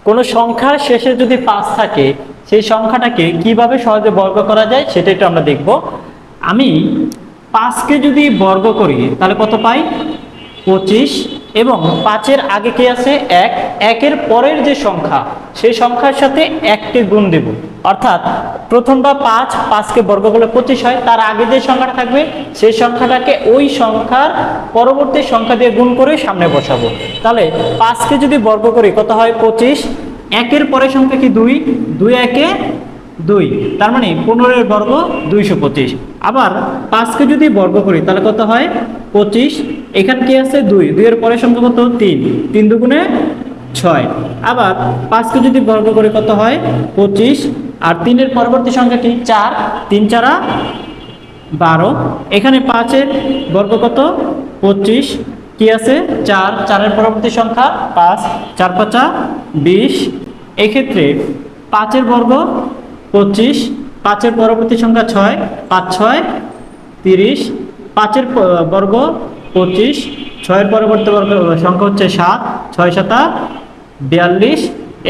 কোনো সংখ্যার শেষে যদি 5 থাকে সেই সংখ্যাটাকে কিভাবে সহজে বর্গ করা যায় সেটা একটু আমরা দেখব। আমি 5কে যদি বর্গ করি তাহলে কত পাই? 25। এবং 5-এর আগে কি আছে? 1। 1-এর পরের যে সংখ্যা সেই সংখ্যার সাথে 1কে গুণ দেব, অর্থাৎ প্রথমটা 5, 5কে বর্গ করলে 25 হয়, তার আগে যে সংখ্যাটা থাকবে সেই সংখ্যাটাকে ওই সংখ্যার পরবর্তী সংখ্যা দিয়ে গুণ করে সামনে বসাবো। তাহলে 5কে যদি বর্গ করি কত হয়? 25। 1-এর পরের সংখ্যা কি? 2। 2 1-এ 2, তার মানে 15-এর বর্গ 225। আবার 5কে যদি বর্গ করি তাহলে কত হয়? 25। এখানে কি আছে? 2। 2-এর পরের সংখ্যা কত? 3। 3 দুগুণে 6। আবার 5কে যদি বর্গ করি কত হয়? 25। আর 3-এর পরবর্তী সংখ্যা কি? 4। 3 4 12। এখানে 5-এর বর্গ কত? 25। কি আছে? 4। 4-এর পরবর্তী সংখ্যা 5। 4 5 20। এক্ষেত্রে 5-এর বর্গ 25। 5-এর পরবর্তী সংখ্যা 6। 5 6 30। 5-এর বর্গ 25। 6-এর পরবর্তী বর্গ সংখ্যা হচ্ছে 7। 6 7 42।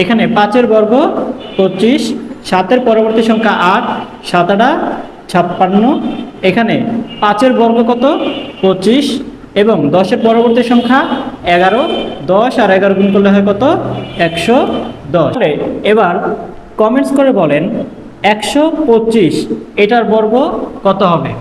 এখানে 5-এর বর্গ 25। 7-এর পরবর্তী সংখ্যা 8। 7 8 56। এখানে 5-এর বর্গ কত? 25। এবং 10-এর পরবর্তী সংখ্যা 11। 10 আর 11 গুণ করলে হয় কত? 110। এবার কমেন্টস করে বলেন 125 এটার বর্গ কত হবে?